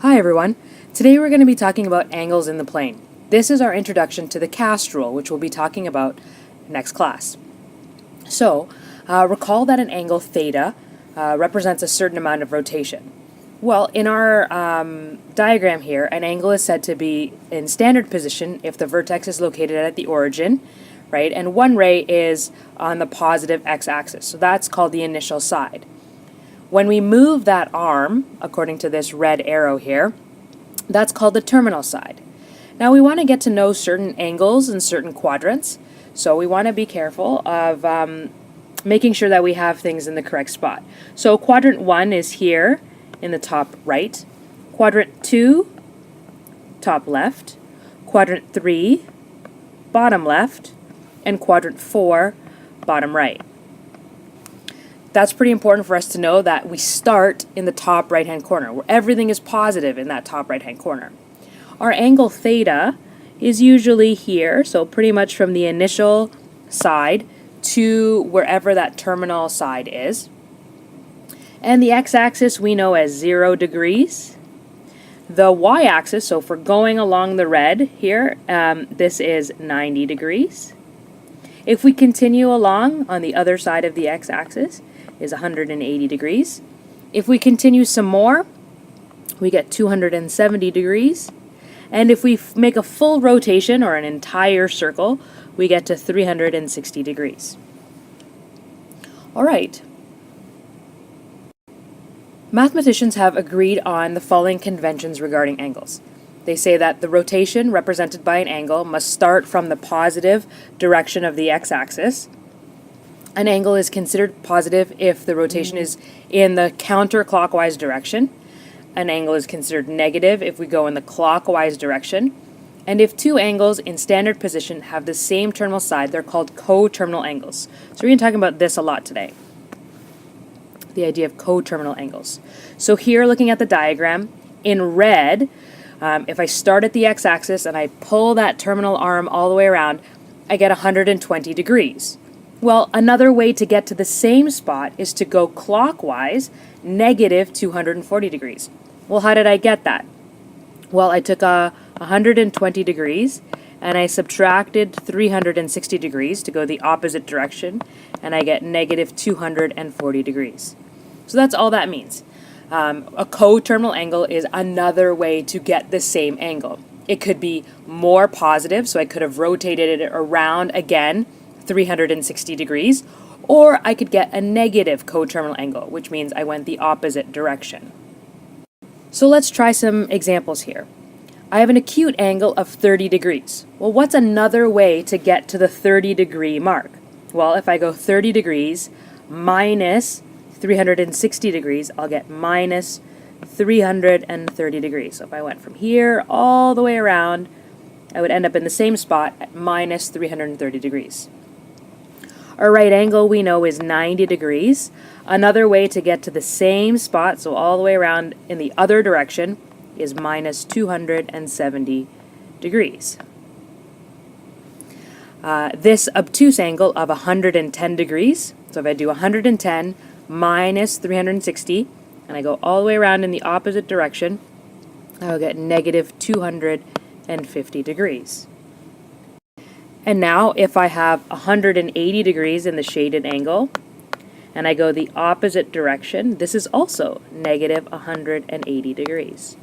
Hi everyone. Today we're going to be talking about angles in the plane. This is our introduction to the cast rule, which we'll be talking about next class. So, recall that an angle theta represents a certain amount of rotation. Well, in our diagram here, an angle is said to be in standard position if the vertex is located at the origin, right? And one ray is on the positive x-axis. So that's called the initial side. When we move that arm, according to this red arrow here, that's called the terminal side. Now we want to get to know certain angles and certain quadrants, so we want to be careful of making sure that we have things in the correct spot. So quadrant 1 is here in the top right, quadrant 2, top left, quadrant 3, bottom left, and quadrant 4, bottom right. That's pretty important for us to know that we start in the top right-hand corner, where everything is positive in that top right-hand corner. Our angle theta is usually here, so pretty much from the initial side to wherever that terminal side is. And the x-axis we know as 0 degrees. The y-axis, so for going along the red here, this is 90 degrees. If we continue along on the other side of the x-axis, is 180 degrees. If we continue some more, we get 270 degrees. And if we make a full rotation or an entire circle, we get to 360 degrees. All right. Mathematicians have agreed on the following conventions regarding angles. They say that the rotation represented by an angle must start from the positive direction of the x-axis. An angle is considered positive if the rotation is in the counterclockwise direction. An angle is considered negative if we go in the clockwise direction. And if two angles in standard position have the same terminal side, they're called coterminal angles. So we're going to talk about this a lot today. The idea of coterminal angles. So here, looking at the diagram, in red, if I start at the x-axis and I pull that terminal arm all the way around, I get 120 degrees. Well, another way to get to the same spot is to go clockwise, negative 240 degrees. Well, how did I get that? Well, I took 120 degrees and I subtracted 360 degrees to go the opposite direction, and I get negative 240 degrees. So that's all that means. A coterminal angle is another way to get the same angle. It could be more positive, so I could have rotated it around again 360 degrees, or I could get a negative coterminal angle, which means I went the opposite direction. So let's try some examples here. I have an acute angle of 30 degrees. Well, what's another way to get to the 30-degree mark? Well, if I go 30 degrees minus 360 degrees, I'll get minus 330 degrees. So if I went from here all the way around, I would end up in the same spot at minus 330 degrees. Our right angle we know is 90 degrees. Another way to get to the same spot, so all the way around in the other direction, is minus 270 degrees. This obtuse angle of 110 degrees, so if I do 110 minus 360, and I go all the way around in the opposite direction, I will get negative 250 degrees. And now if I have 180 degrees in the shaded angle, and I go the opposite direction, this is also negative 180 degrees.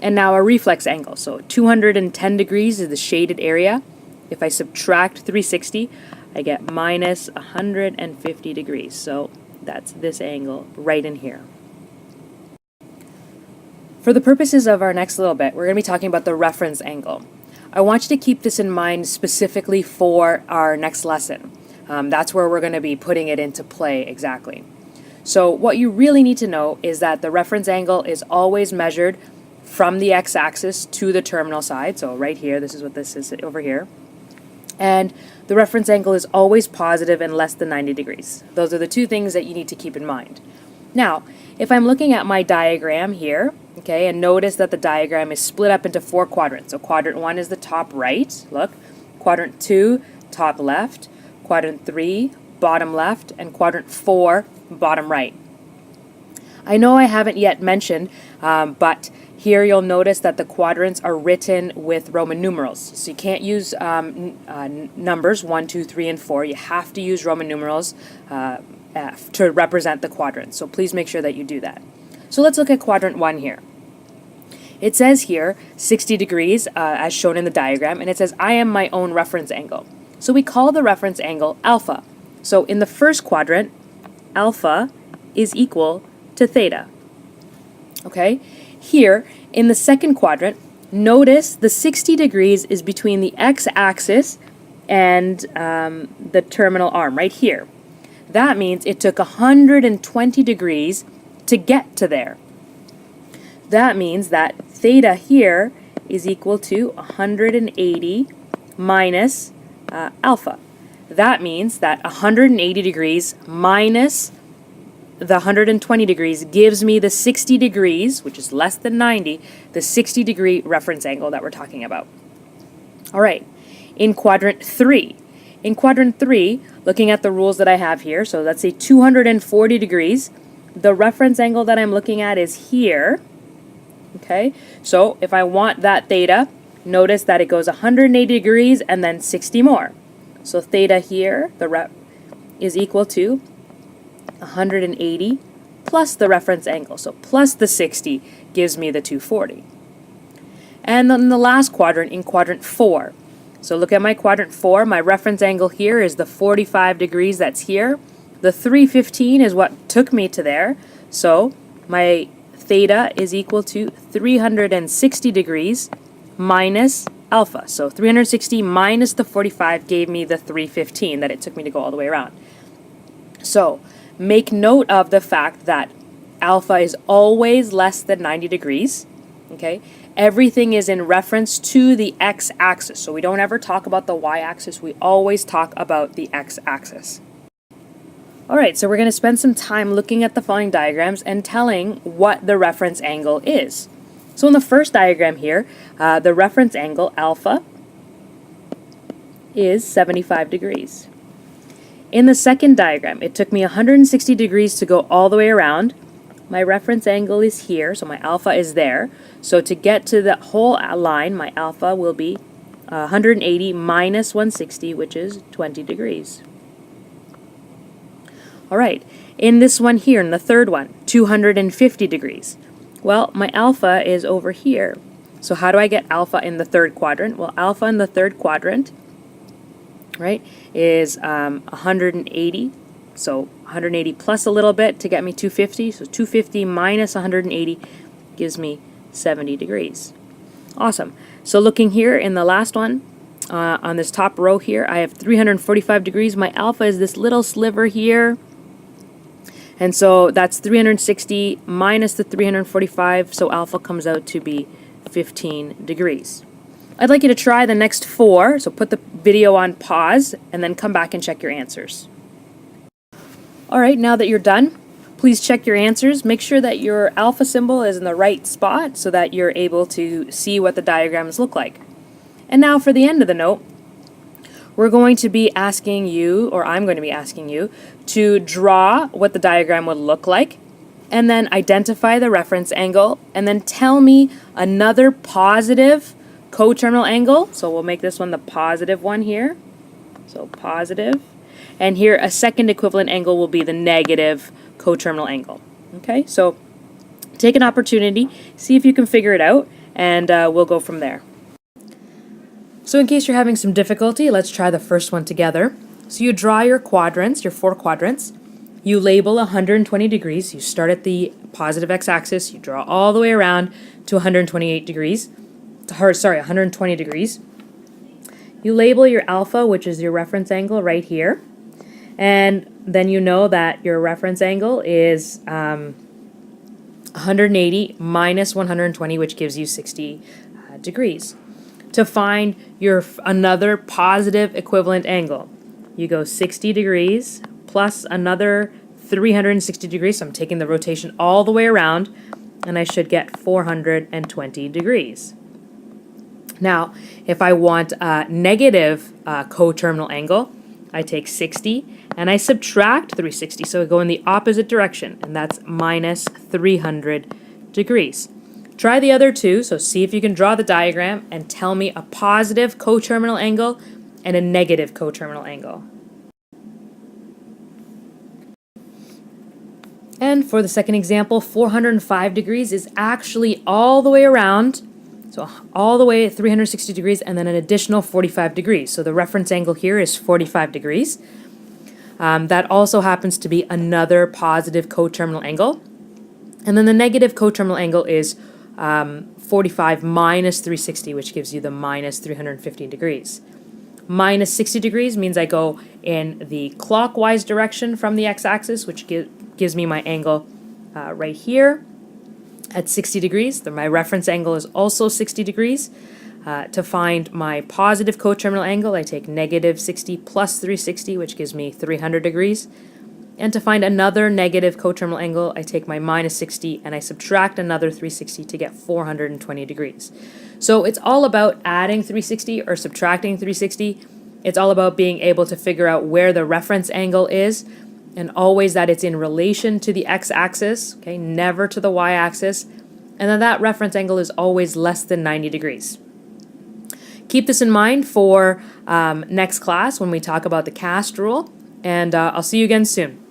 And now a reflex angle, so 210 degrees is the shaded area. If I subtract 360, I get minus 150 degrees. So that's this angle right in here. For the purposes of our next little bit, we're going to be talking about the reference angle. I want you to keep this in mind specifically for our next lesson. That's where we're going to be putting it into play exactly. So what you really need to know is that the reference angle is always measured from the x-axis to the terminal side. So right here, this is what this is over here. And the reference angle is always positive and less than 90 degrees. Those are the two things that you need to keep in mind. Now, if I'm looking at my diagram here, okay, and notice that the diagram is split up into 4 quadrants. So quadrant 1 is the top right, look. Quadrant 2, top left. Quadrant 3, bottom left. And quadrant 4, bottom right. I know I haven't yet mentioned, but here you'll notice that the quadrants are written with Roman numerals. So you can't use numbers 1, 2, 3, and 4. You have to use Roman numerals to represent the quadrants. So please make sure that you do that. So let's look at quadrant 1 here. It says here 60 degrees as shown in the diagram, and it says I am my own reference angle. So we call the reference angle alpha. So in the first quadrant, alpha is equal to theta. Okay? Here, in the second quadrant, notice the 60 degrees is between the x-axis and the terminal arm right here. That means it took 120 degrees to get to there. That means that theta here is equal to 180 minus alpha. That means that 180 degrees minus the 120 degrees gives me the 60 degrees, which is less than 90, the 60 degree reference angle that we're talking about. All right, in quadrant 3. In quadrant 3, looking at the rules that I have here, so let's say 240 degrees, the reference angle that I'm looking at is here. Okay, so if I want that theta, notice that it goes 180 degrees and then 60 more. So theta here, the rep, is equal to 180 plus the reference angle. So plus the 60 gives me the 240. And then the last quadrant, in quadrant 4. So look at my quadrant 4. My reference angle here is the 45 degrees that's here. The 315 is what took me to there. So my theta is equal to 360 degrees minus alpha. So 360 minus the 45 gave me the 315 that it took me to go all the way around. So make note of the fact that alpha is always less than 90 degrees. Okay? Everything is in reference to the x-axis. So we don't ever talk about the y-axis. We always talk about the x-axis. All right, so we're going to spend some time looking at the following diagrams and telling what the reference angle is. So in the first diagram here, the reference angle, alpha, is 75 degrees. In the second diagram, it took me 160 degrees to go all the way around. My reference angle is here, so my alpha is there. So to get to the whole line, my alpha will be 180 minus 160, which is 20 degrees. All right, in this one here, in the third one, 250 degrees. Well, my alpha is over here. So how do I get alpha in the third quadrant? Well, alpha in the third quadrant, right, is 180. So 180 plus a little bit to get me 250. So 250 minus 180 gives me 70 degrees. Awesome. So looking here in the last one, on this top row here, I have 345 degrees. My alpha is this little sliver here. And so that's 360 minus the 345, so alpha comes out to be 15 degrees. I'd like you to try the next 4, so put the video on pause and then come back and check your answers. All right, now that you're done, please check your answers. Make sure that your alpha symbol is in the right spot so that you're able to see what the diagrams look like. And now for the end of the note, we're going to be asking you, or I'm going to be asking you, to draw what the diagram would look like, and then identify the reference angle, and then tell me another positive coterminal angle. So we'll make this one the positive one here. So positive. And here a second equivalent angle will be the negative coterminal angle. Okay, so take an opportunity, see if you can figure it out, and we'll go from there. So in case you're having some difficulty, let's try the first one together. So you draw your quadrants, your 4 quadrants. You label 120 degrees. You start at the positive x-axis. You draw all the way around to 128 degrees. 120 degrees. You label your alpha, which is your reference angle right here. And then you know that your reference angle is 180 minus 120, which gives you 60 degrees. To find your another positive equivalent angle, you go 60 degrees plus another 360 degrees. So I'm taking the rotation all the way around, and I should get 420 degrees. Now, if I want a negative coterminal angle, I take 60, and I subtract 360, so I go in the opposite direction, and that's minus 300 degrees. Try the other two, so see if you can draw the diagram and tell me a positive coterminal angle and a negative coterminal angle. And for the second example, 405 degrees is actually all the way around, so all the way at 360 degrees, and then an additional 45 degrees. So the reference angle here is 45 degrees. That also happens to be another positive coterminal angle. And then the negative coterminal angle is 45 minus 360, which gives you the minus 315 degrees. Minus 60 degrees means I go in the clockwise direction from the x-axis, which gives me my angle right here at 60 degrees. My reference angle is also 60 degrees. To find my positive coterminal angle, I take negative 60 plus 360, which gives me 300 degrees. And to find another negative coterminal angle, I take my minus 60 and I subtract another 360 to get 420 degrees. So it's all about adding 360 or subtracting 360. It's all about being able to figure out where the reference angle is, and always that it's in relation to the x-axis, okay, never to the y-axis, and then that reference angle is always less than 90 degrees. Keep this in mind for next class when we talk about the cast rule, and I'll see you again soon.